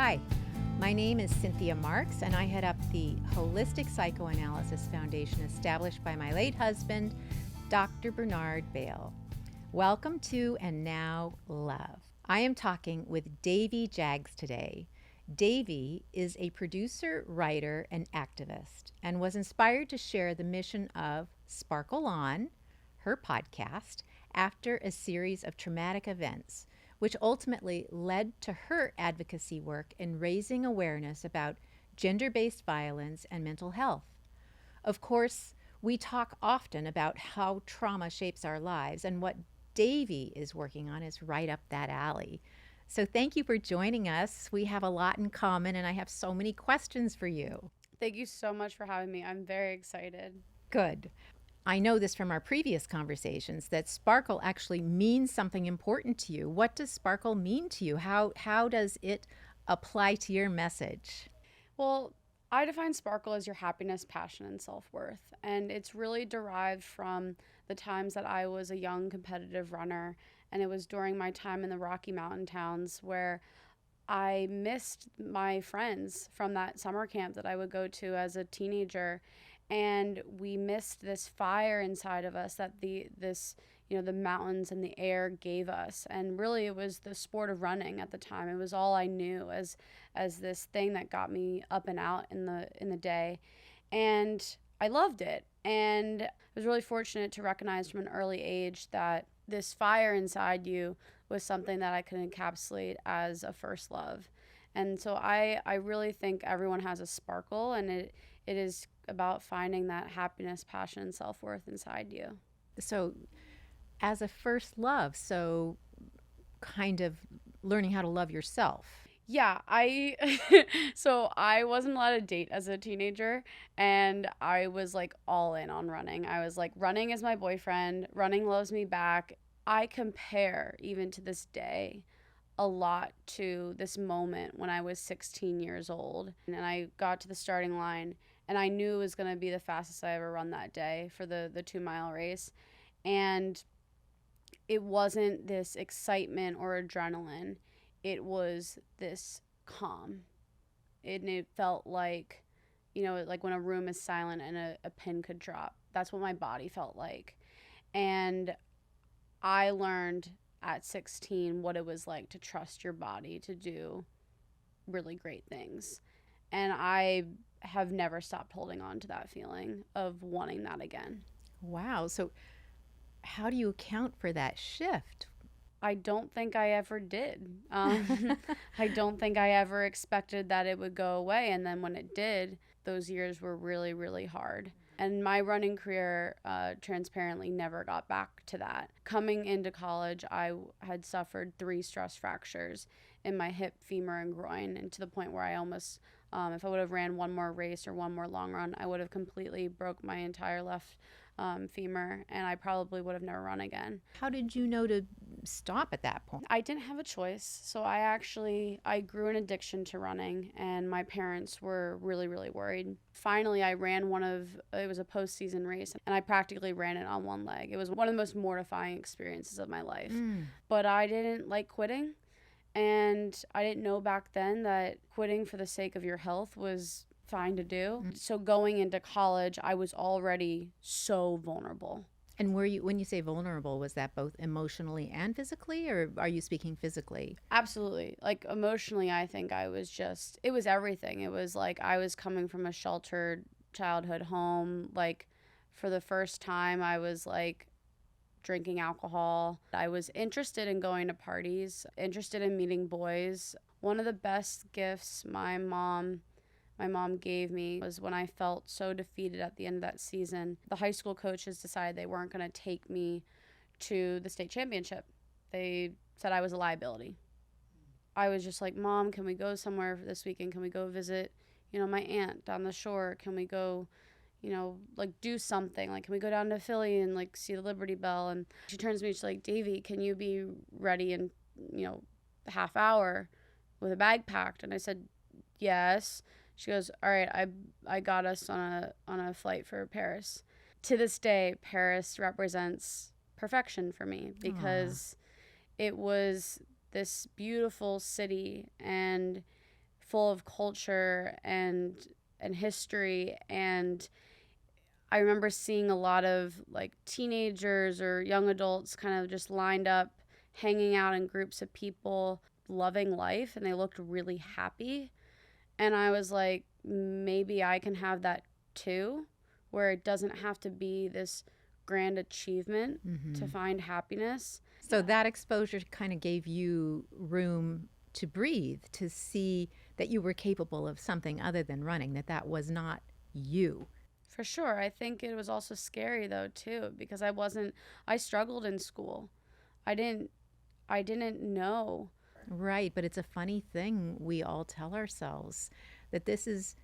Hi, my name is Cynthia Marks, and I head up the Holistic Psychoanalysis Foundation established by my late husband, Dr. Bernard Bale. Welcome to And Now Love. I am talking with Devi Jags today. Devi is a producer, writer, and activist, and was inspired to share the mission of Sparkle On, her podcast, after a series of traumatic events, which ultimately led to her advocacy work in raising awareness about gender-based violence and mental health. Of course, we talk often about how trauma shapes our lives, and what Devi is working on is right up that alley. So thank you for joining us. We have a lot in common, and I have so many questions for you. Thank you so much for having me. I'm very excited. Good. I know this from our previous conversations that sparkle actually means something important to you. What does sparkle mean to you? How does it apply to your message? Well, I define sparkle as your happiness, passion, and self-worth. And it's really derived from the times that I was a young competitive runner. And it was during my time in the Rocky Mountain towns where I missed my friends from that summer camp that I would go to as a teenager. And we missed this fire inside of us that the mountains and the air gave us. And really it was the sport of running at the time. It was all I knew as this thing that got me up and out in the day. And I loved it. And I was really fortunate to recognize from an early age that this fire inside you was something that I could encapsulate as a first love. And so I really think everyone has a sparkle, and it is about finding that happiness, passion, and self-worth inside you. So as a first love, so kind of learning how to love yourself. Yeah, so I wasn't allowed to date as a teenager, and I was like all in on running. I was like, running is my boyfriend, running loves me back. I compare, even to this day, a lot to this moment when I was 16 years old, and I got to the starting line, and I knew it was going to be the fastest I ever run that day for the 2-mile race. And it wasn't this excitement or adrenaline. It was this calm. It felt like, like when a room is silent and a pin could drop. That's what my body felt like. And I learned at 16 what it was like to trust your body to do really great things. And I have never stopped holding on to that feeling of wanting that again. Wow. So how do you account for that shift? I don't think I ever did. I don't think I ever expected that it would go away. And then when it did, those years were really, really hard. And my running career, transparently, never got back to that. Coming into college, I had suffered 3 stress fractures in my hip, femur, and groin, and to the point where I almost, if I would have ran one more race or one more long run, I would have completely broke my entire left femur, and I probably would have never run again. How did you know to stop at that point? I didn't have a choice. So I grew an addiction to running, and my parents were really, really worried. Finally, I ran it was a postseason race, and I practically ran it on one leg. It was one of the most mortifying experiences of my life. But I didn't like quitting, and I didn't know back then that quitting for the sake of your health was fine to do. So going into college, I was already so vulnerable. And when you say vulnerable, was that both emotionally and physically, or are you speaking physically? Absolutely. Like emotionally, I think it was everything. It was like I was coming from a sheltered childhood home. Like for the first time, I was like drinking alcohol. I was interested in going to parties, interested in meeting boys. One of the best gifts my mom gave me was when I felt so defeated at the end of that season. The high school coaches decided they weren't going to take me to the state championship. They said I was a liability. I was just like, Mom, can we go somewhere this weekend? Can we go visit, my aunt down the shore? Can we go, like do something? Like, can we go down to Philly and like see the Liberty Bell? And she turns to me, she's like, Davy, can you be ready in, a half hour with a bag packed? And I said, yes. She goes, all right, I got us on a flight for Paris. To this day, Paris represents perfection for me because it was this beautiful city, and full of culture and history. And I remember seeing a lot of like teenagers or young adults kind of just lined up, hanging out in groups of people, loving life, and they looked really happy. And I was like, maybe I can have that too, where it doesn't have to be this grand achievement to find happiness. So that exposure kind of gave you room to breathe, to see that you were capable of something other than running, that was not you. For sure. I think it was also scary though too, because I struggled in school. I didn't know. Right, but it's a funny thing we all tell ourselves, that this is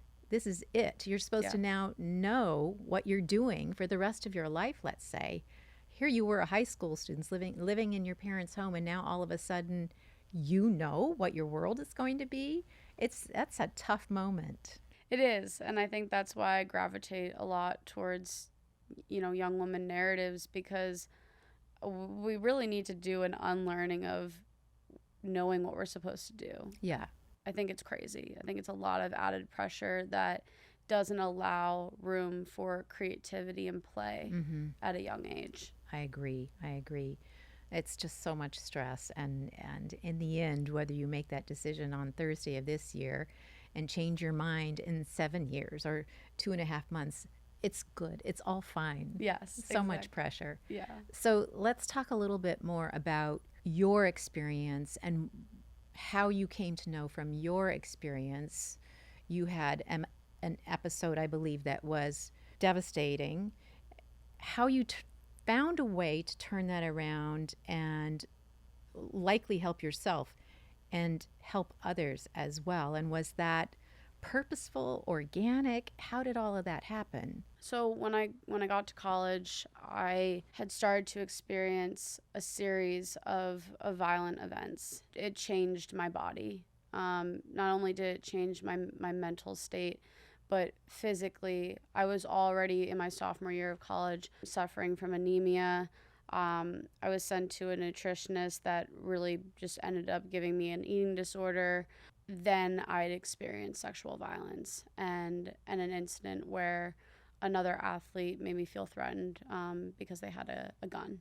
it. You're supposed to now know what you're doing for the rest of your life, let's say. Here you were, a high school student living in your parents' home, and now all of a sudden you know what your world is going to be. That's a tough moment. It is, and I think that's why I gravitate a lot towards, young women narratives, because we really need to do an unlearning of knowing what we're supposed to do. Yeah. I think it's crazy. I think it's a lot of added pressure that doesn't allow room for creativity and play at a young age. I agree. It's just so much stress, and in the end, whether you make that decision on Thursday of this year and change your mind in 7 years or 2.5 months, it's good. It's all fine. Yes. So much pressure. Yeah. So let's talk a little bit more about your experience and how you came to know from your experience. You had an episode, I believe, that was devastating. How you found a way to turn that around and likely help yourself and help others as well. And was that purposeful, organic? How did all of that happen? So when I got to college, I had started to experience a series of violent events. It changed my body. Not only did it change my mental state, but physically, I was already in my sophomore year of college suffering from anemia. I was sent to a nutritionist that really just ended up giving me an eating disorder. Then I'd experienced sexual violence and an incident where another athlete made me feel threatened because they had a gun.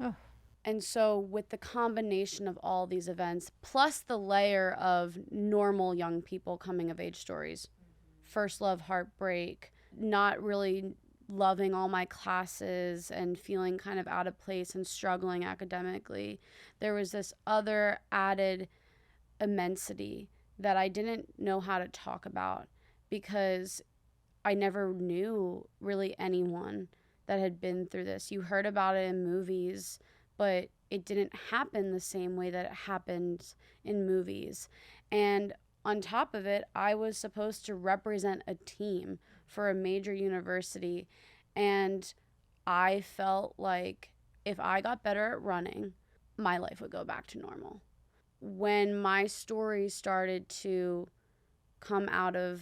Oh. And so with the combination of all these events, plus the layer of normal young people coming of age stories, first love heartbreak, not really loving all my classes and feeling kind of out of place and struggling academically, there was this other added immensity that I didn't know how to talk about, because I never knew really anyone that had been through this. You heard about it in movies, but it didn't happen the same way that it happened in movies. And on top of it, I was supposed to represent a team for a major university, and I felt like if I got better at running, my life would go back to normal. When my story started to come out of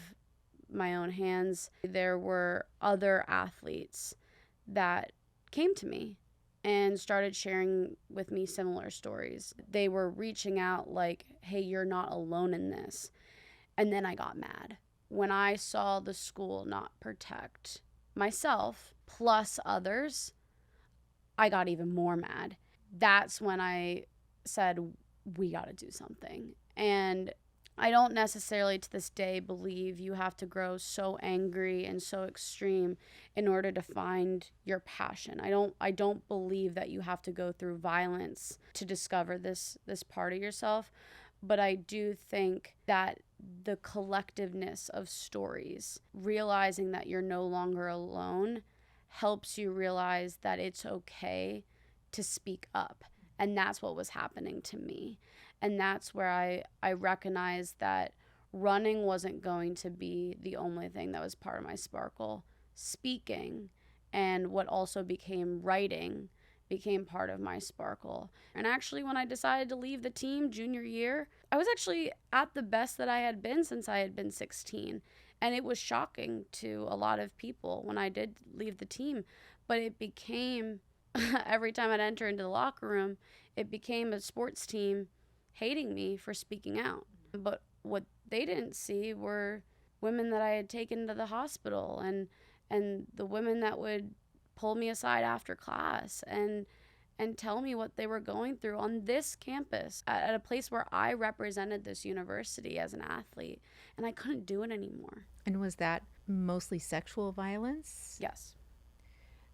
my own hands, there were other athletes that came to me and started sharing with me similar stories. They were reaching out like, hey, you're not alone in this. And then I got mad when I saw the school not protect myself plus others. I got even more mad. That's when I said, we got to do something. And I don't necessarily to this day believe you have to grow so angry and so extreme in order to find your passion. I don't believe that you have to go through violence to discover this part of yourself. But I do think that the collectiveness of stories, realizing that you're no longer alone, helps you realize that it's okay to speak up. And that's what was happening to me. And that's where I recognized that running wasn't going to be the only thing that was part of my sparkle. Speaking and what also became writing became part of my sparkle. And actually, when I decided to leave the team junior year, I was actually at the best that I had been since I had been 16. And it was shocking to a lot of people when I did leave the team. But it became, every time I'd enter into the locker room, it became a sports team hating me for speaking out. But what they didn't see were women that I had taken to the hospital, and the women that would pull me aside after class and tell me what they were going through on this campus at a place where I represented this university as an athlete, and I couldn't do it anymore. And was that mostly sexual violence? Yes.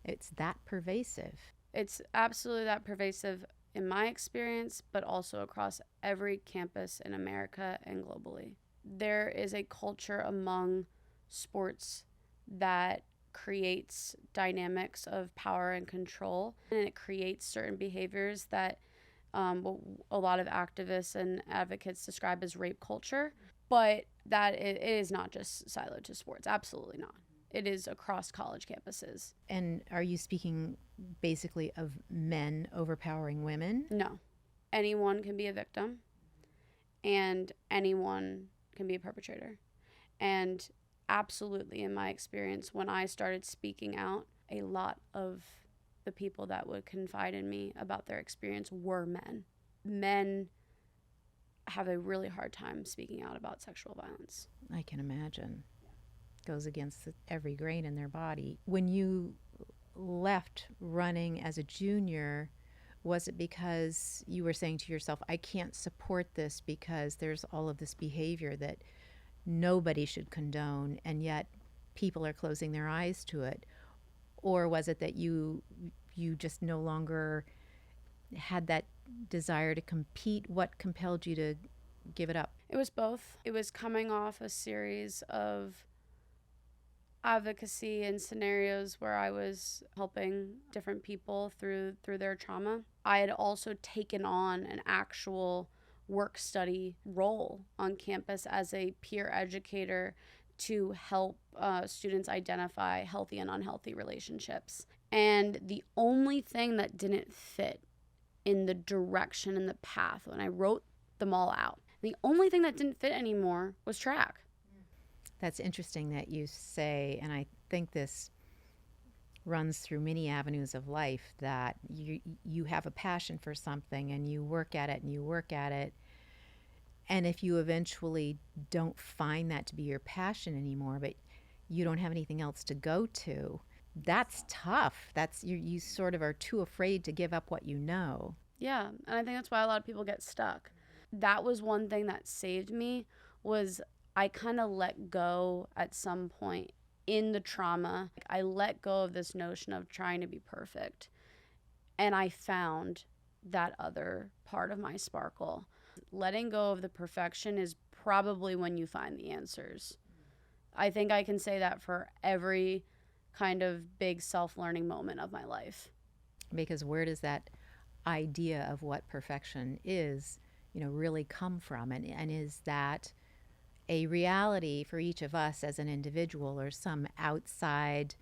It's that pervasive. It's absolutely that pervasive in my experience, but also across every campus in America and globally. There is a culture among sports that creates dynamics of power and control, and it creates certain behaviors that what a lot of activists and advocates describe as rape culture, but that it is not just siloed to sports. Absolutely not. It is across college campuses. And are you speaking basically of men overpowering women? No. Anyone can be a victim, and anyone can be a perpetrator. And absolutely, in my experience, when I started speaking out, a lot of the people that would confide in me about their experience were men. Men have a really hard time speaking out about sexual violence. I can imagine. Goes against every grain in their body. When you left running as a junior, was it because you were saying to yourself, I can't support this because there's all of this behavior that nobody should condone, and yet people are closing their eyes to it? Or was it that you just no longer had that desire to compete? What compelled you to give it up? It was both. It was coming off a series of advocacy and scenarios where I was helping different people through their trauma. I had also taken on an actual work study role on campus as a peer educator to help students identify healthy and unhealthy relationships. And the only thing that didn't fit in the direction and the path when I wrote them all out, the only thing that didn't fit anymore was track. That's interesting that you say, and I think this runs through many avenues of life, that you have a passion for something and you work at it and you work at it. And if you eventually don't find that to be your passion anymore, but you don't have anything else to go to, that's tough. That's you sort of are too afraid to give up what you know. Yeah, and I think that's why a lot of people get stuck. That was one thing that saved me, was I kind of let go at some point in the trauma. I let go of this notion of trying to be perfect. And I found that other part of my sparkle. Letting go of the perfection is probably when you find the answers. I think I can say that for every kind of big self-learning moment of my life. Because where does that idea of what perfection is, really come from? And is that a reality for each of us as an individual, or some outside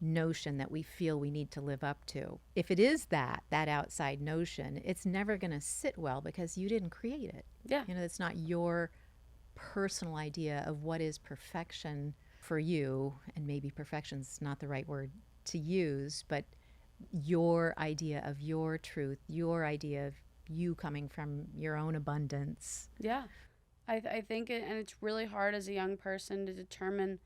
notion that we feel we need to live up to? If it is that outside notion, it's never going to sit well because you didn't create it. Yeah. It's not your personal idea of what is perfection for you, and maybe perfection's not the right word to use, but your idea of your truth, your idea of you coming from your own abundance. Yeah. I think and it's really hard as a young person to determine,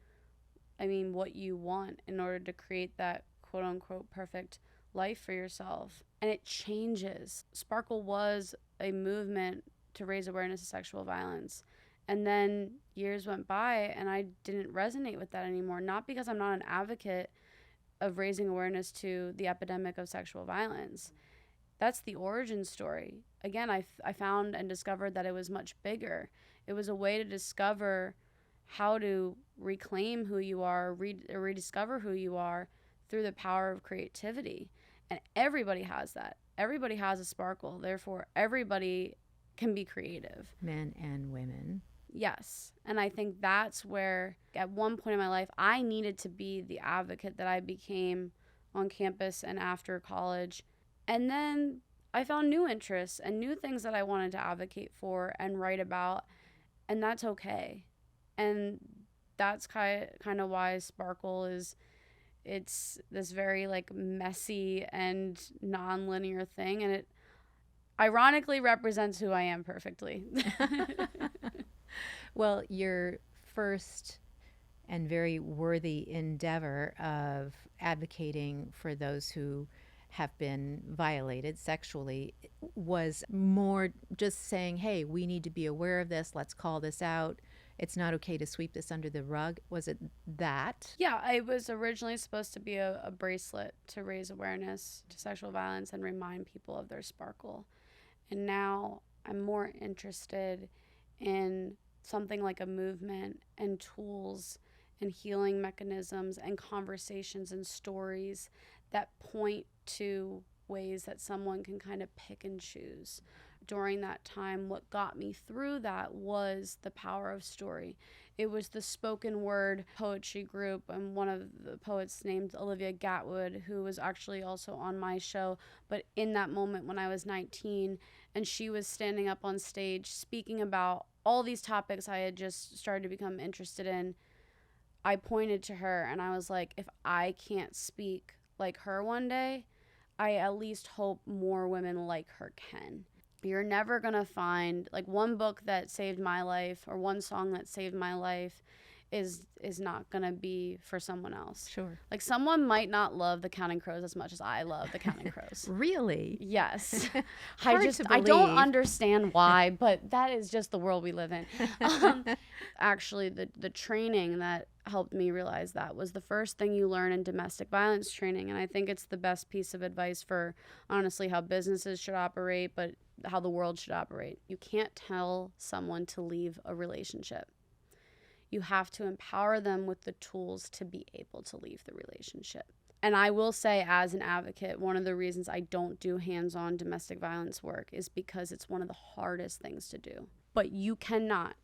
what you want in order to create that quote unquote perfect life for yourself. And it changes. Sparkle was a movement to raise awareness of sexual violence. And then years went by and I didn't resonate with that anymore. Not because I'm not an advocate of raising awareness to the epidemic of sexual violence. That's the origin story. Again, I found and discovered that it was much bigger. It was a way to discover how to reclaim who you are, rediscover who you are through the power of creativity. And everybody has that. Everybody has a sparkle. Therefore, everybody can be creative. Men and women. Yes. And I think that's where, at one point in my life, I needed to be the advocate that I became on campus and after college. And then I found new interests and new things that I wanted to advocate for and write about. And that's okay. And that's kind of why Sparkle it's this very messy and non-linear thing. And it ironically represents who I am perfectly. Well, your first and very worthy endeavor of advocating for those who have been violated sexually was more just saying, hey, we need to be aware of this. Let's call this out. It's not okay to sweep this under the rug. Was it that? Yeah, it was originally supposed to be a bracelet to raise awareness to sexual violence and remind people of their sparkle. And now I'm more interested in something like a movement and tools and healing mechanisms and conversations and stories that point to ways that someone can kind of pick and choose. During that time, what got me through that was the power of story. It was the spoken word poetry group, and one of the poets named Olivia Gatwood, who was actually also on my show. But in that moment when I was 19, and she was standing up on stage speaking about all these topics I had just started to become interested in, I pointed to her and I was like, if I can't speak like her one day, I at least hope more women like her can. You're never going to find, like, one book that saved my life or one song that saved my life is not going to be for someone else. Sure. Like, someone might not love the Counting Crows as much as I love the Counting Crows. Really? Yes. Hard to I don't believe. understand why, but that is just the world we live in. Actually, the training that helped me realize that was the first thing you learn in domestic violence training. And I think it's the best piece of advice for, honestly, how businesses should operate, but how the world should operate. You can't tell someone to leave a relationship. You have to empower them with the tools to be able to leave the relationship. And I will say, as an advocate, one of the reasons I don't do hands-on domestic violence work is because it's one of the hardest things to do. But you cannot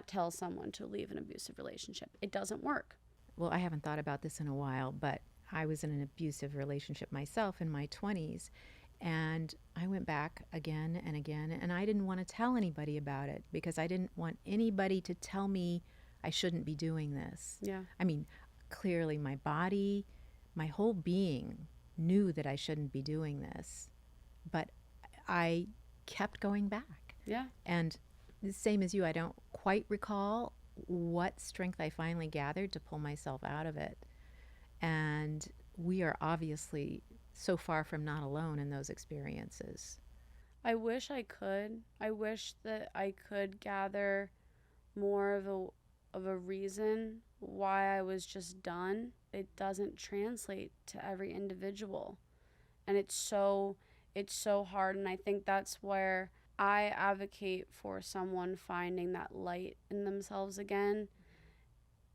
tell someone to leave an abusive relationship. It doesn't work. Well, I haven't thought about this in a while, but I was in an abusive relationship myself in my 20s. And I went back again and again, and I didn't want to tell anybody about it because I didn't want anybody to tell me I shouldn't be doing this. Yeah. I mean, clearly my body, my whole being knew that I shouldn't be doing this, but I kept going back. Yeah. And the same as you, I don't quite recall what strength I finally gathered to pull myself out of it. And we are obviously so far from not alone in those experiences. I wish I could. I wish that I could gather more of a reason why I was just done. It doesn't translate to every individual. And it's so hard, and I think that's where I advocate for someone finding that light in themselves again,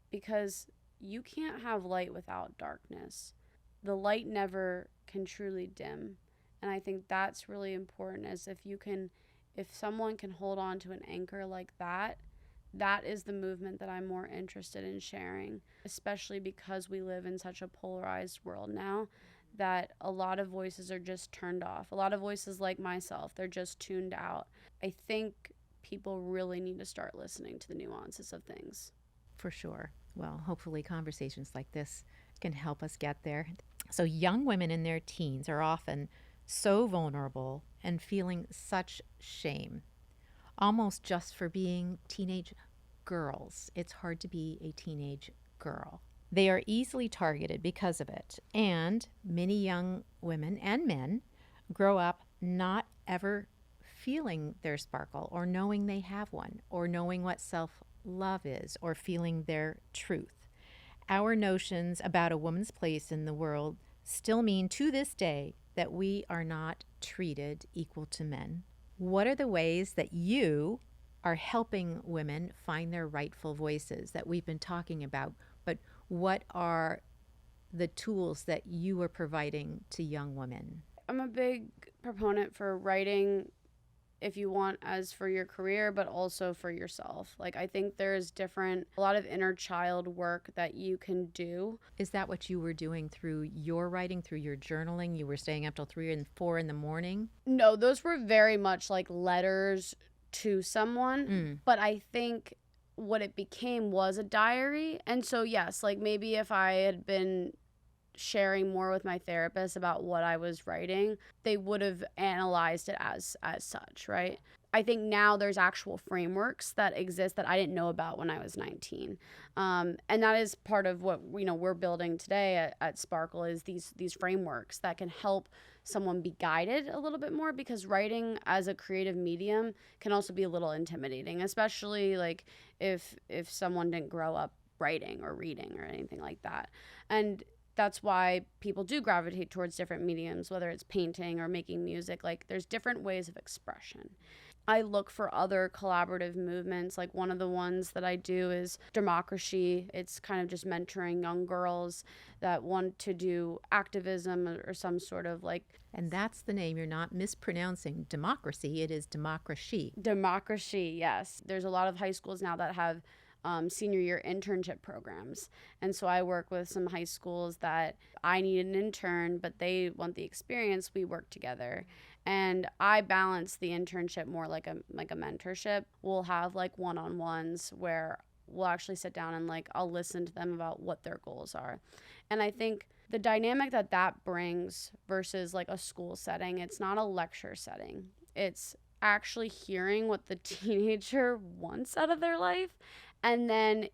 because you can't have light without darkness. The light never can truly dim. And I think that's really important, as if someone can hold on to an anchor like that, that is the movement that I'm more interested in sharing, especially because we live in such a polarized world now that a lot of voices are just turned off. A lot of voices like myself, they're just tuned out. I think people really need to start listening to the nuances of things. For sure. Well, hopefully conversations like this can help us get there. So young women in their teens are often so vulnerable and feeling such shame, almost just for being teenage girls. It's hard to be a teenage girl. They are easily targeted because of it. And many young women and men grow up not ever feeling their sparkle or knowing they have one or knowing what self-love is or feeling their truth. Our notions about a woman's place in the world still mean to this day that we are not treated equal to men. What are the ways that you are helping women find their rightful voices that we've been talking about? But what are the tools that you are providing to young women? I'm a big proponent for writing, if you want, as for your career, but also for yourself. Like, I think there's a lot of inner child work that you can do. Is that what you were doing through your writing, through your journaling? You were staying up till 3 and 4 in the morning? No, those were very much like letters to someone. But I think what it became was a diary. And so, yes, like maybe if I had been sharing more with my therapist about what I was writing, they would have analyzed it as such, right? I think now there's actual frameworks that exist that I didn't know about when I was 19. And that is part of what, we're building today at Sparkle, is these frameworks that can help someone be guided a little bit more, because writing as a creative medium can also be a little intimidating, especially like if someone didn't grow up writing or reading or anything like that. And that's why people do gravitate towards different mediums, whether it's painting or making music. Like, there's different ways of expression. I look for other collaborative movements. Like, one of the ones that I do is Democracy. It's kind of just mentoring young girls that want to do activism or some sort of like. And that's the name. You're not mispronouncing democracy. It is democracy. Democracy, yes. There's a lot of high schools now that have senior year internship programs. And so I work with some high schools that I need an intern, but they want the experience. We work together. And I balance the internship more like a mentorship. We'll have like one-on-ones where we'll actually sit down and like I'll listen to them about what their goals are. And I think the dynamic that brings versus like a school setting, it's not a lecture setting. It's actually hearing what the teenager wants out of their life, and then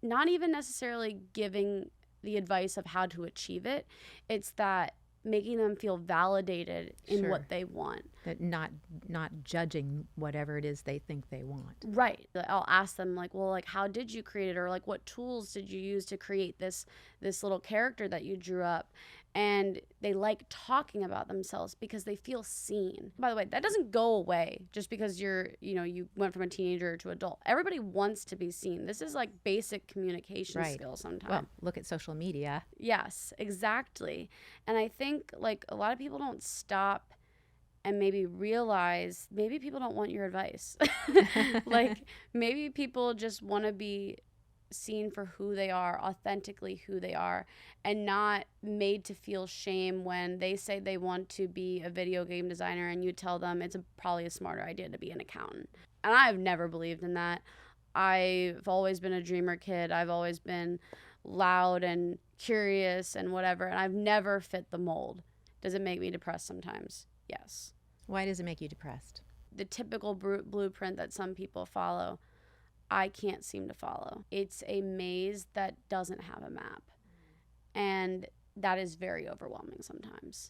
not even necessarily giving the advice of how to achieve it. It's that making them feel validated in Sure. what they want. That not judging whatever it is they think they want. Right. I'll ask them like, well, like, how did you create it? Or like, what tools did you use to create this little character that you drew up? And they like talking about themselves because they feel seen. By the way, that doesn't go away just because you went from a teenager to adult. Everybody wants to be seen. This is like basic communication Right. skills sometimes. Well, look at social media. Yes, exactly. And I think like a lot of people don't stop and maybe realize maybe people don't want your advice. Like, maybe people just want to be seen for who they are, authentically who they are, and not made to feel shame when they say they want to be a video game designer and you tell them it's probably a smarter idea to be an accountant. And I've never believed in that. I've always been a dreamer kid. I've always been loud and curious and whatever, and I've never fit the mold. Does it make me depressed sometimes? Yes. Why does it make you depressed? The typical blueprint that some people follow, I can't seem to follow. It's a maze that doesn't have a map. And that is very overwhelming sometimes.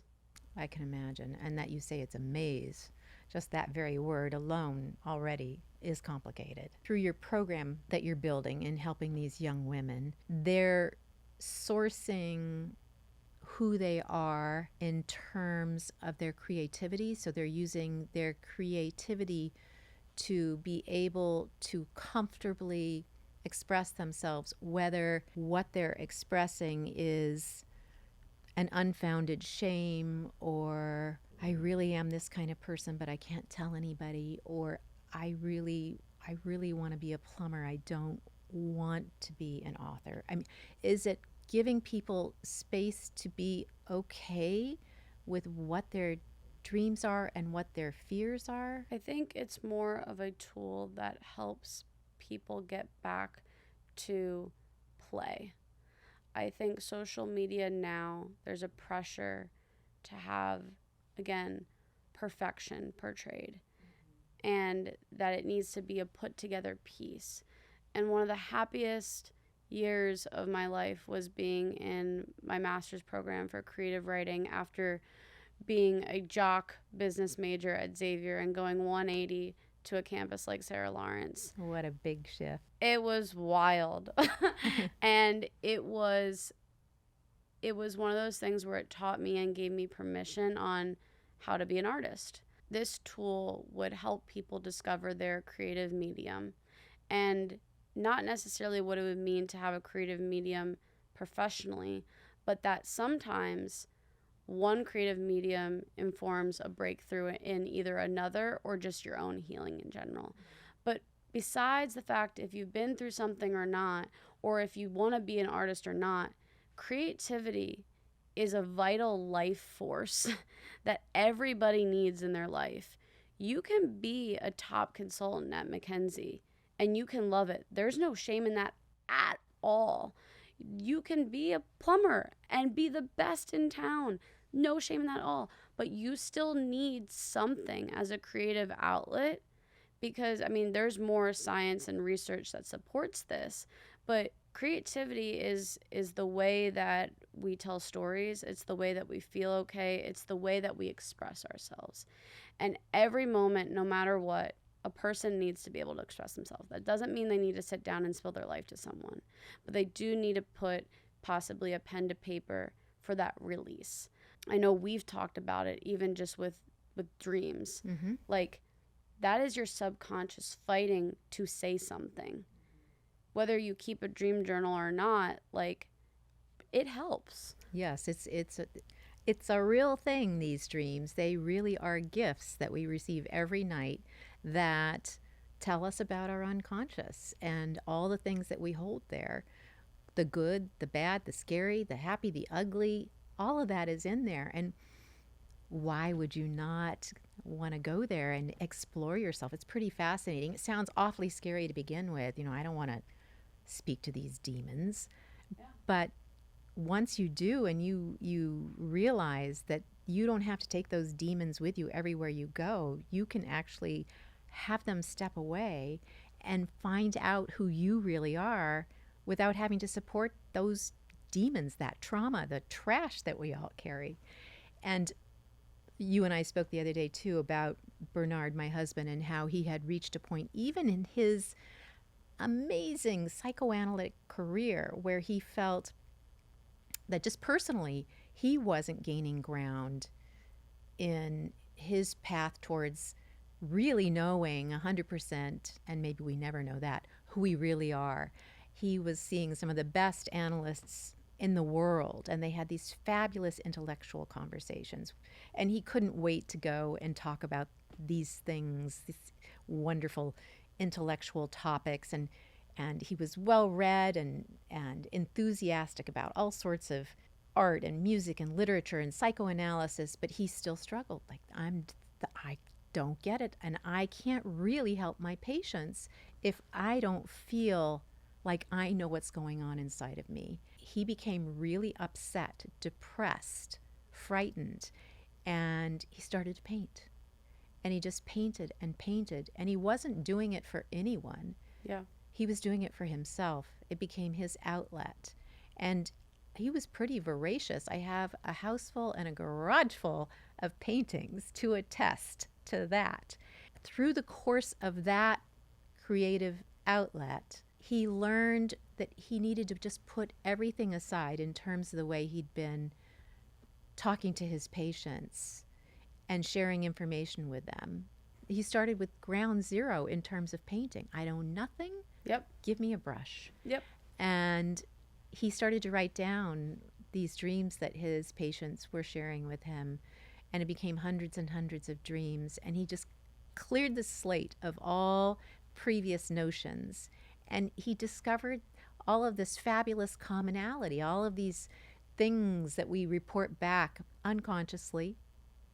I can imagine. And that you say it's a maze. Just that very word alone already is complicated. Through your program that you're building and helping these young women, they're sourcing who they are in terms of their creativity. So they're using their creativity to be able to comfortably express themselves, whether what they're expressing is an unfounded shame, or I really am this kind of person but I can't tell anybody, or I really want to be a plumber, I don't want to be an author. I mean, is it giving people space to be okay with what their dreams are and what their fears are? I think it's more of a tool that helps people get back to play. I think social media now, there's a pressure to have, again, perfection portrayed, and that it needs to be a put together piece. And one of the happiest years of my life was being in my master's program for creative writing after being a jock business major at Xavier and going 180 to a campus like Sarah Lawrence. What a big shift. It was wild. And it was one of those things where it taught me and gave me permission on how to be an artist. This tool would help people discover their creative medium, and not necessarily what it would mean to have a creative medium professionally, but that sometimes one creative medium informs a breakthrough in either another or just your own healing in general. But besides the fact if you've been through something or not, or if you want to be an artist or not, creativity is a vital life force that everybody needs in their life. You can be a top consultant at McKinsey and you can love it. There's no shame in that at all. You can be a plumber and be the best in town. No shame in that at all. But you still need something as a creative outlet, because, I mean, there's more science and research that supports this. But creativity is the way that we tell stories. It's the way that we feel okay. It's the way that we express ourselves. And every moment, no matter what, a person needs to be able to express themselves. That doesn't mean they need to sit down and spill their life to someone, but they do need to put possibly a pen to paper for that release. I know we've talked about it even just with dreams. Mm-hmm. Like, that is your subconscious fighting to say something. Whether you keep a dream journal or not, like, it helps. Yes, it's a real thing, these dreams. They really are gifts that we receive every night that tell us about our unconscious and all the things that we hold there. The good, the bad, the scary, the happy, the ugly, all of that is in there. And why would you not want to go there and explore yourself? It's pretty fascinating. It sounds awfully scary to begin with. I don't want to speak to these demons. Yeah. But once you do, and you realize that you don't have to take those demons with you everywhere you go, you can actually have them step away and find out who you really are without having to support those demons, that trauma, the trash that we all carry. And you and I spoke the other day too about Bernard, my husband, and how he had reached a point even in his amazing psychoanalytic career where he felt that just personally he wasn't gaining ground in his path towards really knowing 100%, and maybe we never know that, who we really are. He was seeing some of the best analysts in the world, and they had these fabulous intellectual conversations. And he couldn't wait to go and talk about these things, these wonderful intellectual topics. And he was well-read and enthusiastic about all sorts of art and music and literature and psychoanalysis, but he still struggled. Like, I don't get it, and I can't really help my patients if I don't feel like I know what's going on inside of me. He became really upset, depressed, frightened, and he started to paint. And he just painted and painted, and he wasn't doing it for anyone. Yeah. He was doing it for himself. It became his outlet. And he was pretty voracious. I have a house full and a garage full of paintings to attest to that. Through the course of that creative outlet, he learned that he needed to just put everything aside in terms of the way he'd been talking to his patients and sharing information with them. He started with ground zero in terms of painting. I know nothing. Yep. Give me a brush. Yep. And he started to write down these dreams that his patients were sharing with him, and it became hundreds and hundreds of dreams, and he just cleared the slate of all previous notions, and he discovered all of this fabulous commonality, all of these things that we report back unconsciously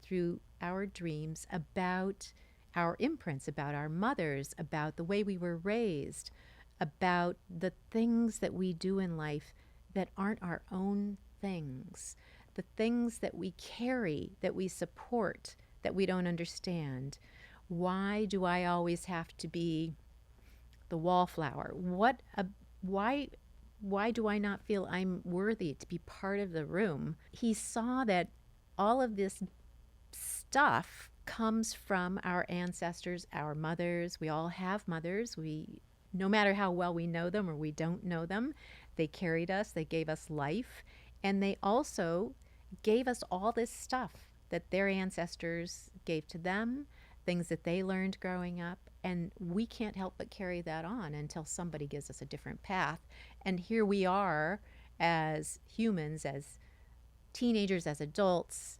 through our dreams about our imprints, about our mothers, about the way we were raised, about the things that we do in life that aren't our own things, the things that we carry, that we support, that we don't understand. Why do I always have to be the wallflower? Why do I not feel I'm worthy to be part of the room? He saw that all of this stuff comes from our ancestors, our mothers. We all have mothers. No matter how well we know them or we don't know them, they carried us, they gave us life, and they also gave us all this stuff that their ancestors gave to them, things that they learned growing up, and we can't help but carry that on until somebody gives us a different path. And here we are as humans, as teenagers, as adults,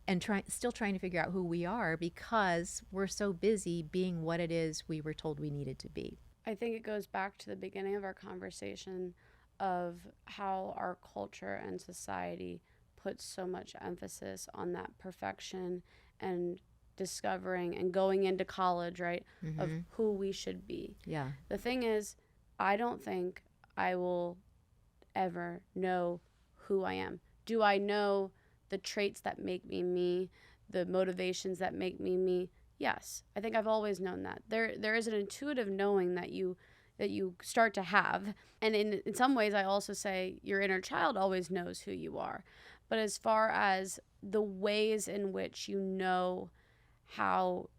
and still trying to figure out who we are because we're so busy being what it is we were told we needed to be. I think it goes back to the beginning of our conversation of how our culture and society puts so much emphasis on that perfection and discovering and going into college, right, Mm-hmm. of who we should be. Yeah. The thing is, I don't think I will ever know who I am? Do I know the traits that make me me, the motivations that make me me? Yes, I think I've always known that. There is an intuitive knowing that you start to have. And in some ways, I also say your inner child always knows who you are. But as far as the ways in which you know how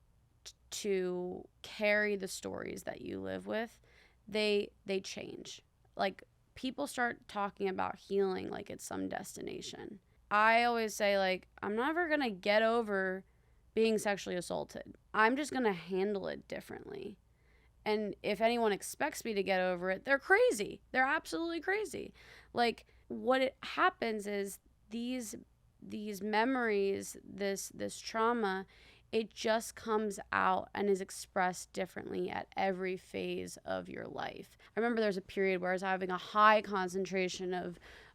to carry the stories that you live with, they change. Like, people start talking about healing like it's some destination. I always say, like, I'm never going to get over being sexually assaulted. I'm just going to handle it differently. And if anyone expects me to get over it, they're crazy. They're absolutely crazy. Like, what it happens is these memories, this trauma, it just comes out and is expressed differently at every phase of your life. I remember there's a period where I was having a high concentration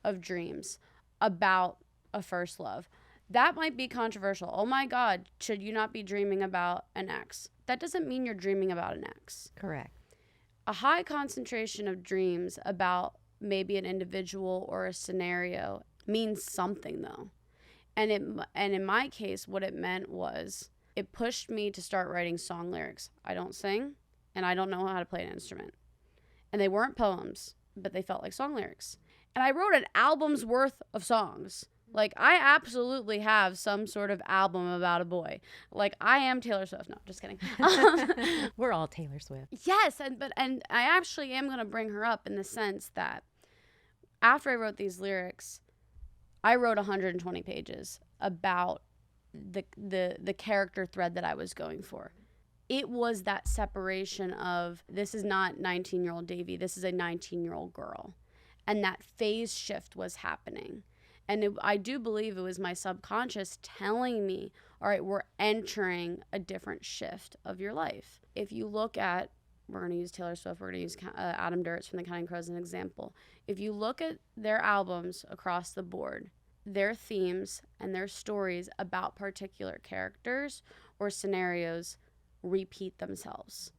of dreams about a first love. That might be controversial. Oh my God, should you not be dreaming about an ex? That doesn't mean you're dreaming about an ex. Correct. A high concentration of dreams about maybe an individual or a scenario means something, though. And in my case, what it meant was it pushed me to start writing song lyrics. I don't sing, and I don't know how to play an instrument. And they weren't poems, but they felt like song lyrics. And I wrote an album's worth of songs. Like, I absolutely have some sort of album about a boy. Like, I am Taylor Swift. No, just kidding. We're all Taylor Swift. Yes, and I actually am going to bring her up in the sense that after I wrote these lyrics, I wrote 120 pages about the character thread that I was going for. It was that separation of, this is not 19-year-old Devi, this is a 19-year-old girl. And that phase shift was happening. And I do believe it was my subconscious telling me, all right, we're entering a different shift of your life. If you look at, we're going to use Taylor Swift, we're going to use Adam Duritz from The Counting Crows as an example. If you look at their albums across the board, their themes and their stories about particular characters or scenarios repeat themselves.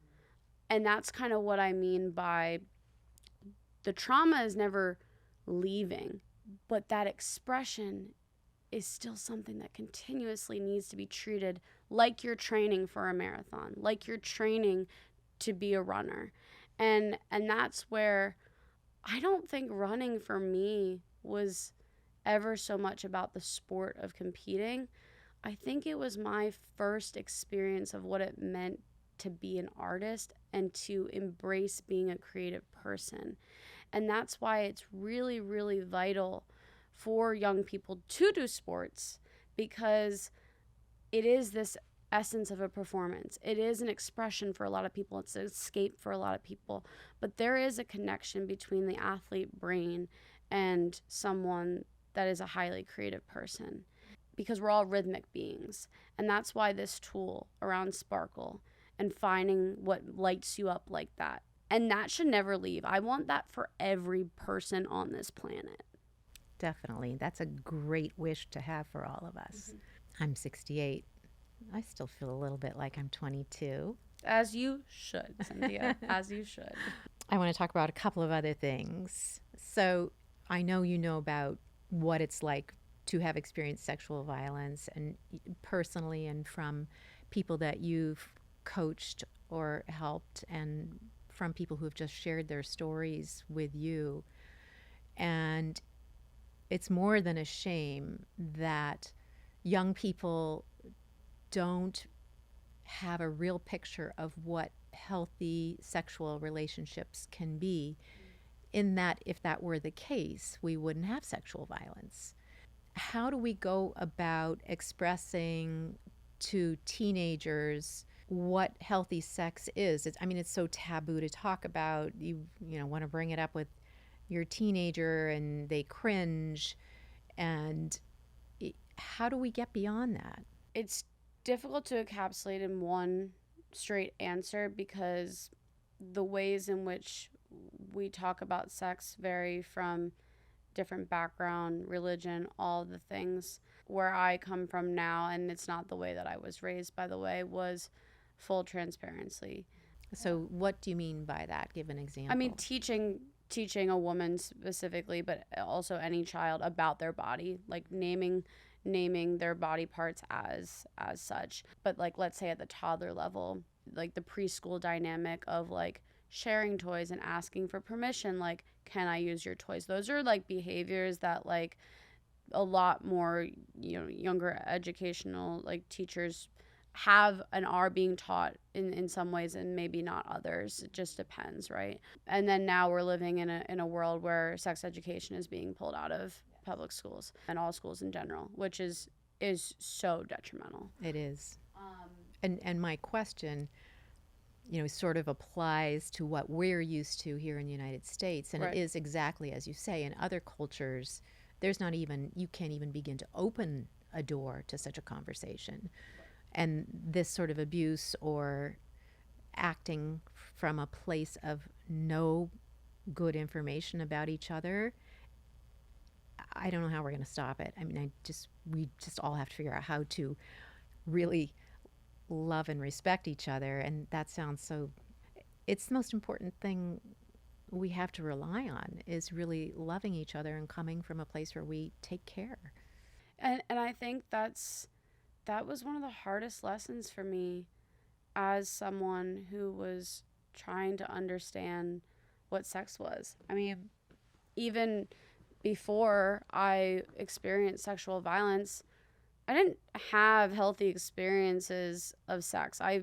And that's kind of what I mean by the trauma is never leaving, but that expression is still something that continuously needs to be treated like you're training for a marathon, like you're training to be a runner. And that's where I don't think running for me was ever so much about the sport of competing. I think it was my first experience of what it meant to be an artist and to embrace being a creative person. And that's why it's really, really vital for young people to do sports, because it is this essence of a performance. It is an expression for a lot of people. It's an escape for a lot of people. But there is a connection between the athlete brain and someone that is a highly creative person, because we're all rhythmic beings. And that's why this tool around sparkle and finding what lights you up like that. And that should never leave. I want that for every person on this planet. Definitely. That's a great wish to have for all of us. Mm-hmm. I'm 68. I still feel a little bit like I'm 22. As you should, Cynthia. As you should. I want to talk about a couple of other things. So I know you know about what it's like to have experienced sexual violence, and personally and from people that you've coached or helped, and from people who have just shared their stories with you. And it's more than a shame that young people don't have a real picture of what healthy sexual relationships can be, in that if that were the case, we wouldn't have sexual violence. How do we go about expressing to teenagers what healthy sex is? It's so taboo to talk about. You want to bring it up with your teenager and they cringe. And how do we get beyond that? It's difficult to encapsulate in one straight answer, because the ways in which we talk about sex vary from different background, religion, all the things. Where I come from now, and it's not the way that I was raised, by the way, was full transparency. So what do you mean by that? Give an example. I mean, teaching teaching a woman specifically, but also any child, about their body, like naming their body parts as such. But like, let's say at the toddler level, like the preschool dynamic of like sharing toys and asking for permission, like, can I use your toys? Those are like behaviors that like a lot more, younger educational like teachers have and are being taught in some ways, and maybe not others. It just depends, right? And then now we're living in a world where sex education is being pulled out of public schools and all schools in general, which is so detrimental. It is. And my question, sort of applies to what we're used to here in the United States. And Right. It is exactly as you say. In other cultures, you can't even begin to open a door to such a conversation. And this sort of abuse or acting from a place of no good information about each other, I don't know how we're going to stop it. I mean, we just all have to figure out how to really love and respect each other. And that sounds so, it's the most important thing we have to rely on, is really loving each other and coming from a place where we take care. And I think that was one of the hardest lessons for me as someone who was trying to understand what sex was. I mean, even before I experienced sexual violence, I didn't have healthy experiences of sex. I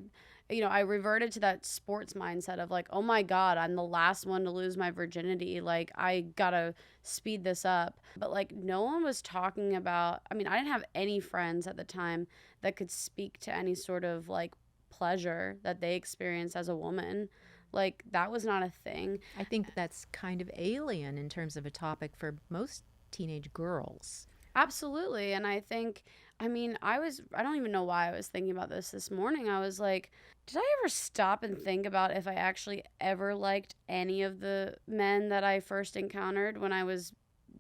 reverted to that sports mindset of like, oh my God, I'm the last one to lose my virginity. Like, I gotta speed this up. But like, no one was talking about, I didn't have any friends at the time that could speak to any sort of like pleasure that they experienced as a woman. Like, that was not a thing. I think that's kind of alien in terms of a topic for most teenage girls. Absolutely. And I think, I don't even know why I was thinking about this morning. I was like, did I ever stop and think about if I actually ever liked any of the men that I first encountered when I was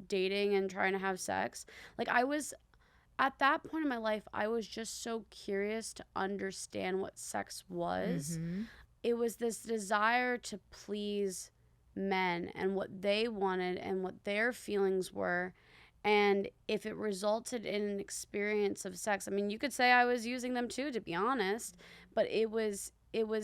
dating and trying to have sex? Like, at that point in my life, I was just so curious to understand what sex was. Mm-hmm. It was this desire to please men and what they wanted and what their feelings were. And if it resulted in an experience of sex, you could say I was using them too, to be honest, but it was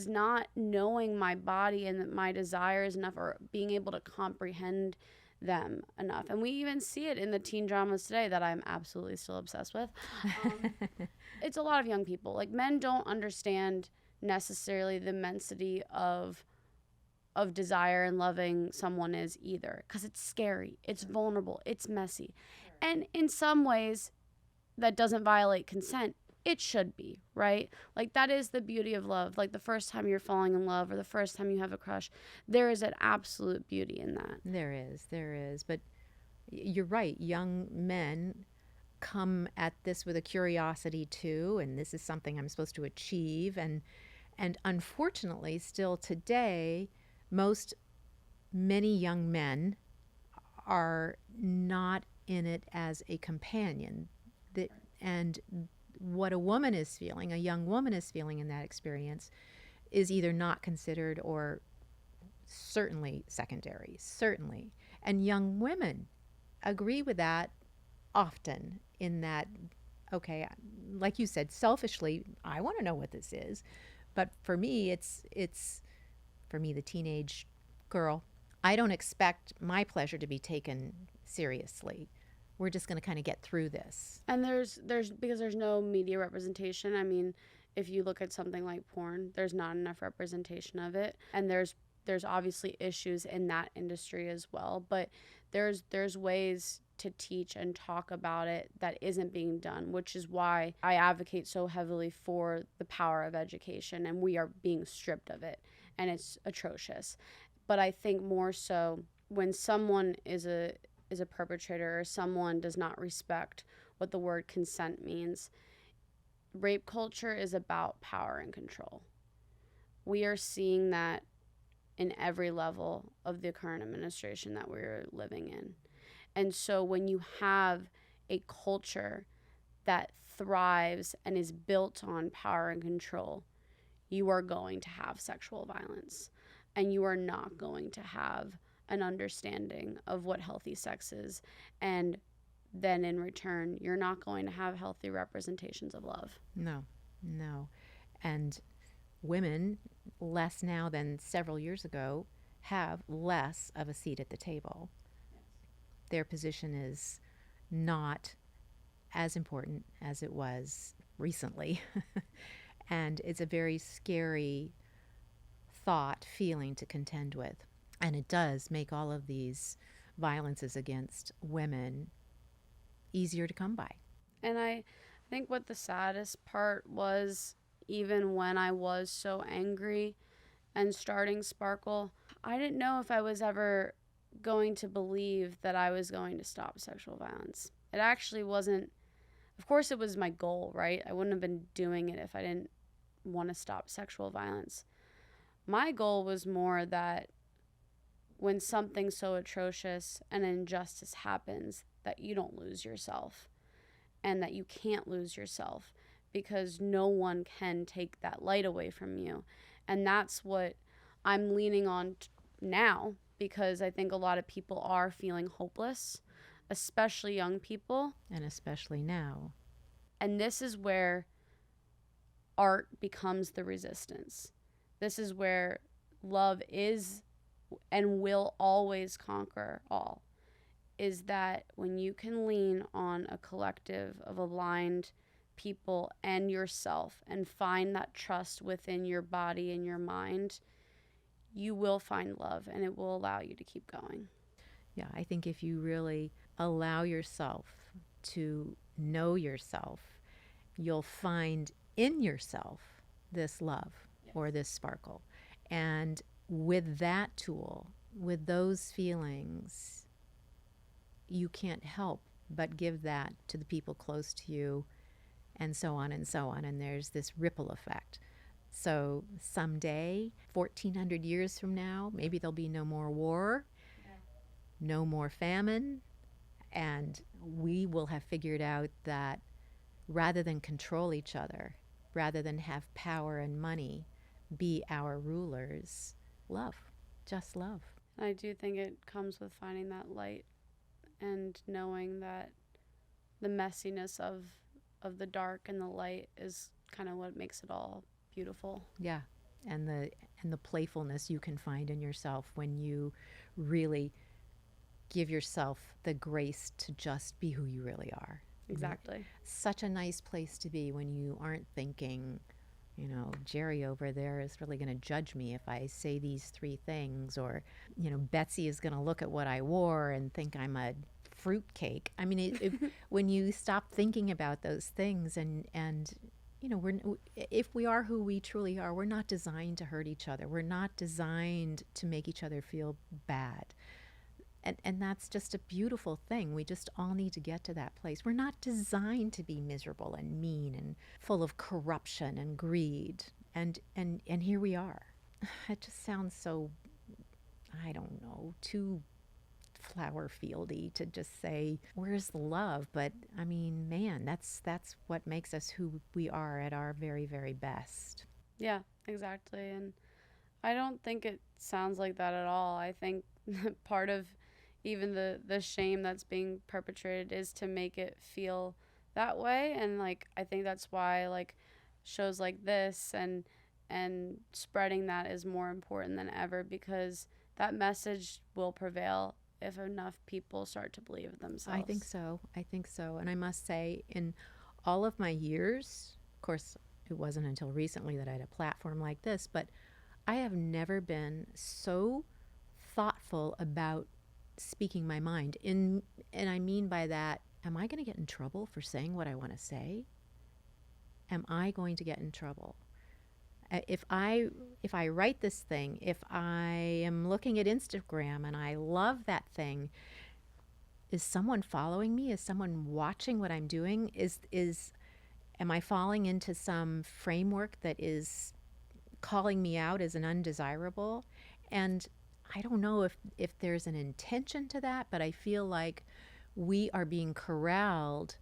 not knowing my body and my desires enough, or being able to comprehend them enough. And we even see it in the teen dramas today that I'm absolutely still obsessed with. It's a lot of young people. Like, men don't understand necessarily the immensity of desire and loving someone is either, because it's scary, it's vulnerable, it's messy, and in some ways that doesn't violate consent. It should be, right? Like, that is the beauty of love. Like, the first time you're falling in love, or the first time you have a crush, there is an absolute beauty in that. There is, but you're right. Young men come at this with a curiosity too, and this is something I'm supposed to achieve, and unfortunately still today, many young men are not in it as a companion. And what a woman is feeling, a young woman is feeling in that experience, is either not considered or certainly secondary, certainly. And young women agree with that often, in that, okay, like you said, selfishly, I want to know what this is. But for me, it's for me, the teenage girl, I don't expect my pleasure to be taken seriously. We're just going to kind of get through this. And there's because there's no media representation. If you look at something like porn, there's not enough representation of it. And there's obviously issues in that industry as well. But there's ways to teach and talk about it that isn't being done, which is why I advocate so heavily for the power of education, and we are being stripped of it, and it's atrocious. But I think more so when someone is a perpetrator, or someone does not respect what the word consent means, rape culture is about power and control. We are seeing that in every level of the current administration that we're living in. And so when you have a culture that thrives and is built on power and control, you are going to have sexual violence, and you are not going to have an understanding of what healthy sex is. And then in return, you're not going to have healthy representations of love. No, no. And women, less now than several years ago, have less of a seat at the table. Their position is not as important as it was recently. And it's a very scary feeling to contend with. And it does make all of these violences against women easier to come by. And I think what the saddest part was, even when I was so angry and starting Sparkle, I didn't know if I was ever going to believe that I was going to stop sexual violence. It actually wasn't. Of course, it was my goal, right? I wouldn't have been doing it if I didn't want to stop sexual violence. My goal was more that when something so atrocious and injustice happens, that you don't lose yourself, and that you can't lose yourself, because no one can take that light away from you. And that's what I'm leaning on now, because I think a lot of people are feeling hopeless, especially young people. And especially now. And this is where art becomes the resistance. This is where love is and will always conquer all. Is that when you can lean on a collective of aligned people and yourself and find that trust within your body and your mind, you will find love, and it will allow you to keep going. Yeah, I think if you really allow yourself to know yourself, you'll find in yourself this love, yes, or this sparkle. And with that tool, with those feelings, you can't help but give that to the people close to you, and so on and so on. And there's this ripple effect. So someday, 1,400 years from now, maybe there'll be no more war, no more famine, and we will have figured out that rather than control each other, rather than have power and money be our rulers, love, just love. I do think it comes with finding that light and knowing that the messiness of the dark and the light is kind of what makes it all beautiful. Yeah, and the playfulness you can find in yourself when you really give yourself the grace to just be who you really are. Exactly. Such a nice place to be when you aren't thinking, you know, Jerry over there is really going to judge me if I say these 3 things, or, you know, Betsy is going to look at what I wore and think I'm a fruitcake. I mean, when you stop thinking about those things, and you know, if we are who we truly are, we're not designed to hurt each other. We're not designed to make each other feel bad. And that's just a beautiful thing. We just all need to get to that place. We're not designed to be miserable and mean and full of corruption and greed. And here we are. It just sounds so, I don't know, too flower fieldy to just say, where's the love? But I mean, man, that's what makes us who we are at our very, very best. Yeah, exactly. And I don't think it sounds like that at all. I think part of even the shame that's being perpetrated is to make it feel that way. And like, I think that's why like shows like this and spreading that is more important than ever, because that message will prevail if enough people start to believe it themselves. I think so. And I must say, in all of my years, of course, it wasn't until recently that I had a platform like this, but I have never been so thoughtful about speaking my mind. And I mean by that, am I going to get in trouble for saying what I want to say? Am I going to get in trouble? If I write this thing, if I am looking at Instagram and I love that thing, is someone following me? Is someone watching what I'm doing? Am I falling into some framework that is calling me out as an undesirable? And I don't know if there's an intention to that, but I feel like we are being corralled,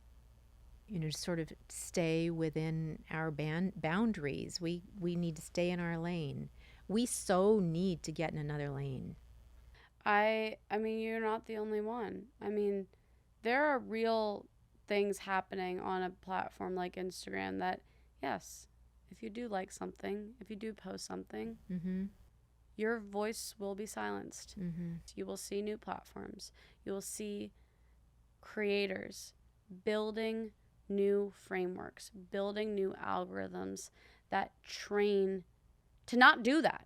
you know, to sort of stay within our boundaries. We need to stay in our lane. We so need to get in another lane. I mean, you're not the only one. I mean, there are real things happening on a platform like Instagram that, yes, if you do like something, if you do post something, your voice will be silenced. You will see new platforms. You will see creators building new frameworks, building new algorithms that train to not do that,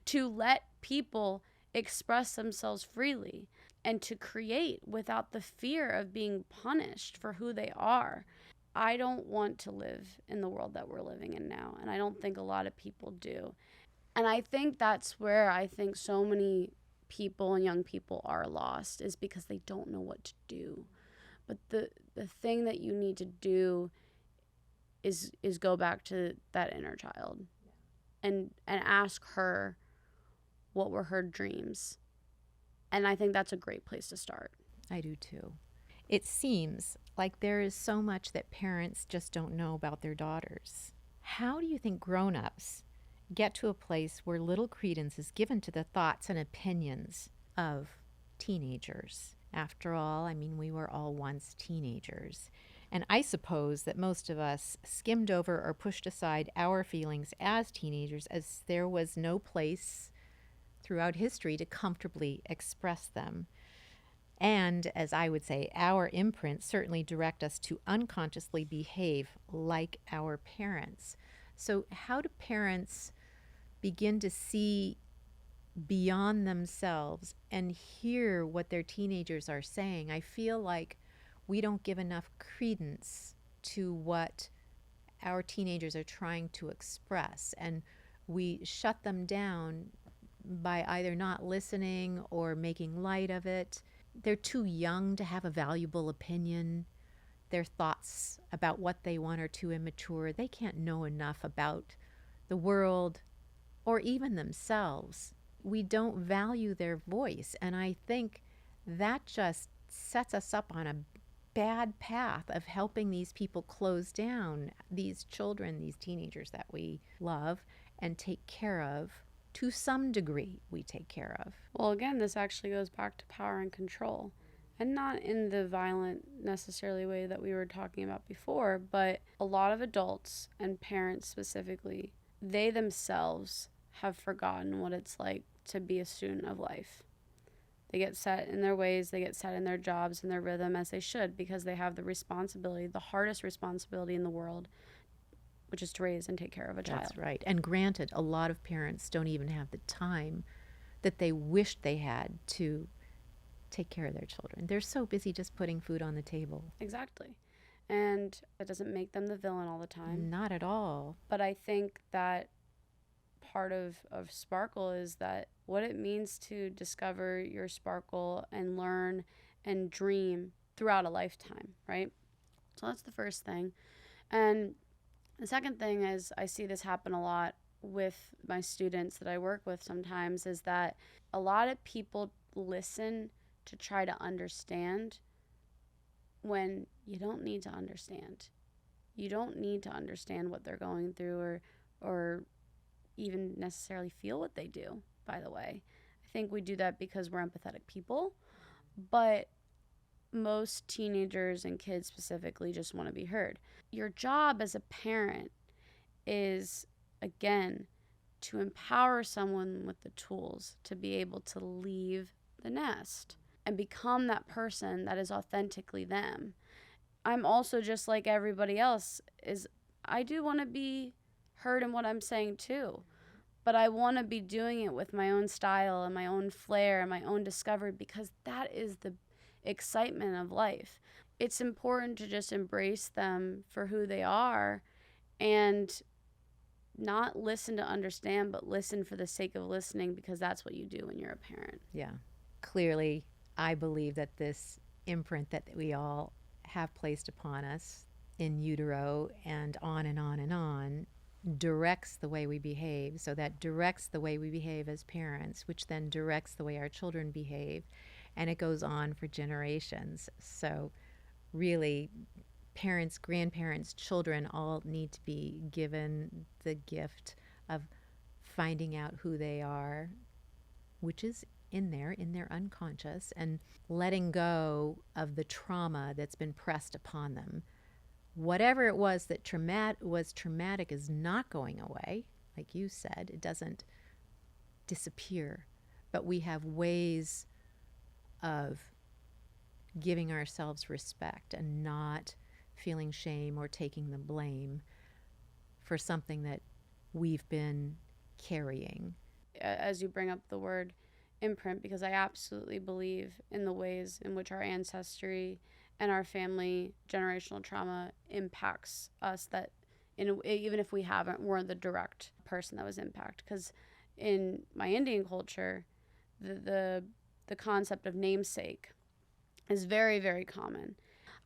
to let people express themselves freely and to create without the fear of being punished for who they are. I don't want to live in the world that we're living in now, and I don't think a lot of people do. And I think that's where I think so many people and young people are lost, is because they don't know what to do. But the thing that you need to do is go back to that inner child and ask her what were her dreams. And I think that's a great place to start. I do too. It seems like there is so much that parents just don't know about their daughters. How do you think grown-ups get to a place where little credence is given to the thoughts and opinions of teenagers? After all, I mean, we were all once teenagers. And I suppose that most of us skimmed over or pushed aside our feelings as teenagers, as there was no place throughout history to comfortably express them. And, as I would say, our imprints certainly direct us to unconsciously behave like our parents. So how do parents begin to see beyond themselves and hear what their teenagers are saying? I feel like we don't give enough credence to what our teenagers are trying to express, and we shut them down by either not listening or making light of it. They're too young to have a valuable opinion. Their thoughts about what they want are too immature. They can't know enough about the world or even themselves. We don't value their voice, and I think that just sets us up on a bad path of helping these people close down these children, these teenagers that we love and take care of. To some degree, we take care of. Well, again, this actually goes back to power and control, and not in the violent necessarily way that we were talking about before, but a lot of adults and parents specifically, they themselves have forgotten what it's like to be a student of life. They get set in their ways, they get set in their jobs and their rhythm, as they should, because they have the responsibility, the hardest responsibility in the world, which is to raise and take care of a child. That's right. And granted, a lot of parents don't even have the time that they wished they had to take care of their children. They're so busy just putting food on the table. Exactly. And that doesn't make them the villain all the time. Not at all. But I think that part of Sparkle is that what it means to discover your sparkle and learn and dream throughout a lifetime, right? So that's the first thing. And the second thing is, I see this happen a lot with my students that I work with sometimes, is that a lot of people listen to try to understand when you don't need to understand. You don't need to understand what they're going through or even necessarily feel what they do, by the way. I think we do that because we're empathetic people, but most teenagers and kids specifically just want to be heard. Your job as a parent is, again, to empower someone with the tools to be able to leave the nest and become that person that is authentically them. I'm also just like everybody else, is I do want to be heard in what I'm saying too, but I want to be doing it with my own style and my own flair and my own discovery, because that is the excitement of life. It's important to just embrace them for who they are and not listen to understand, but listen for the sake of listening, because that's what you do when you're a parent. Yeah. Clearly, I believe that this imprint that we all have placed upon us in utero and on and on and on directs the way we behave. So that directs the way we behave as parents, which then directs the way our children behave. And it goes on for generations. So really, parents, grandparents, children all need to be given the gift of finding out who they are, which is in their unconscious, and letting go of the trauma that's been pressed upon them. Whatever it was that was traumatic is not going away. Like you said, it doesn't disappear, but we have ways of giving ourselves respect and not feeling shame or taking the blame for something that we've been carrying. As you bring up the word imprint, because I absolutely believe in the ways in which our ancestry and our family generational trauma impacts us, that even if we weren't the direct person that was impacted. Because in my Indian culture, the concept of namesake is very, very common.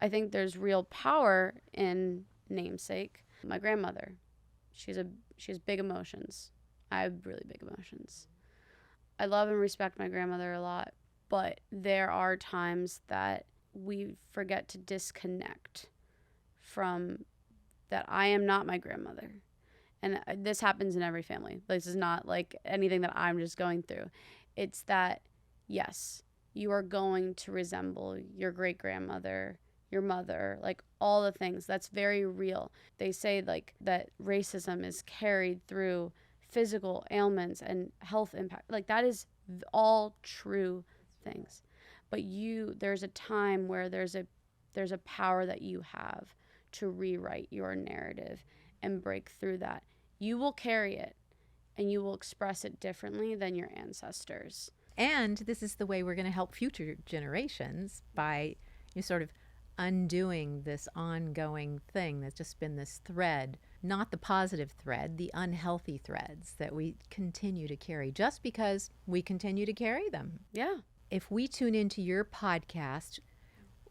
I think there's real power in namesake. My grandmother, she has big emotions. I have really big emotions. I love and respect my grandmother a lot, but there are times that we forget to disconnect from that I am not my grandmother. And this happens in every family. This is not like anything that I'm just going through. It's that, yes, you are going to resemble your great-grandmother, your mother, like all the things. That's very real. They say like that racism is carried through physical ailments and health impact. Like that is all true things. But there's a time where there's a power that you have to rewrite your narrative and break through that. You will carry it and you will express it differently than your ancestors. And this is the way we're going to help future generations by sort of undoing this ongoing thing that's just been this thread, not the positive thread, the unhealthy threads that we continue to carry just because we continue to carry them. Yeah. If we tune into your podcast,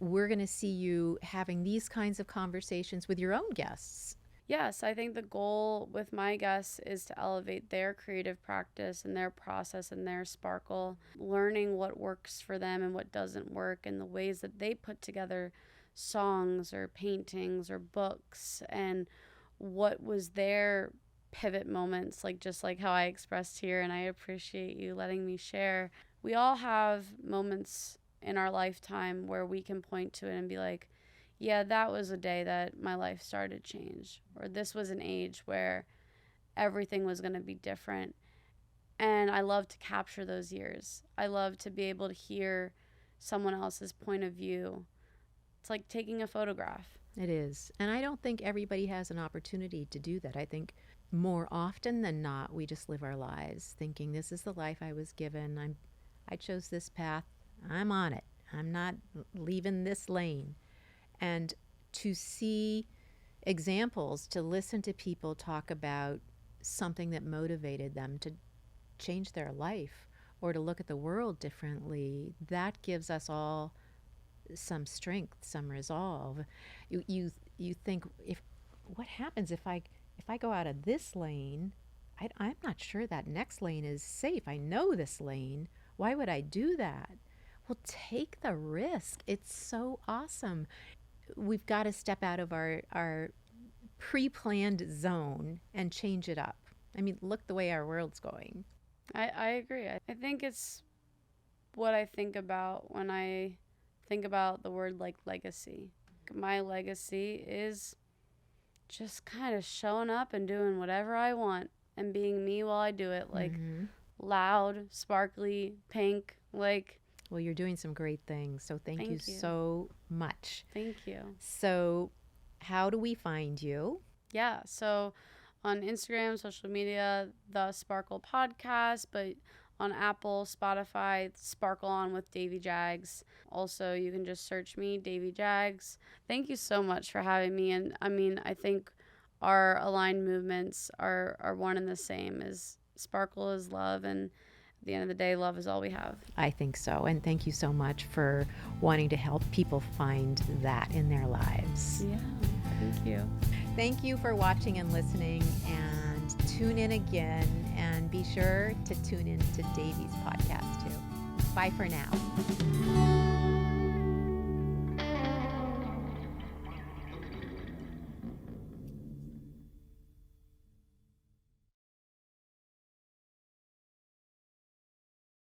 we're going to see you having these kinds of conversations with your own guests. Yes, I think the goal with my guests is to elevate their creative practice and their process and their sparkle, learning what works for them and what doesn't work, and the ways that they put together songs or paintings or books, and what was their pivot moments, like just like how I expressed here. And I appreciate you letting me share. We all have moments in our lifetime where we can point to it and be like, yeah, that was a day that my life started to change, or this was an age where everything was going to be different. And I love to capture those years. I love to be able to hear someone else's point of view. It's like taking a photograph. It is. And I don't think everybody has an opportunity to do that. I think more often than not, we just live our lives thinking this is the life I was given. I chose this path. I'm on it. I'm not leaving this lane. And to see examples, to listen to people talk about something that motivated them to change their life or to look at the world differently, that gives us all some strength, some resolve. You think, what happens if I go out of this lane? I'm not sure that next lane is safe. I know this lane. Why would I do that? Well, take the risk. It's so awesome. We've got to step out of our pre-planned zone and change it up. I mean, look the way our world's going. I agree. I think it's what I think about when I think about the word like legacy. My legacy is just kind of showing up and doing whatever I want and being me while I do it. Like loud, sparkly, pink, like. Well, you're doing some great things, so thank you so much. Thank you. So how do we find you? Yeah, so on Instagram, social media, The Sparkle Podcast, but on Apple, Spotify, Sparkle On with Devi Jags. Also, you can just search me, Devi Jags. Thank you so much for having me. And I mean, I think our aligned movements are one and the same. Is sparkle is love, and at the end of the day, love is all we have. I think so. And thank you so much for wanting to help people find that in their lives. Yeah, thank you. Thank you for watching and listening, and tune in again, and be sure to tune in to Devi's podcast too. Bye for now.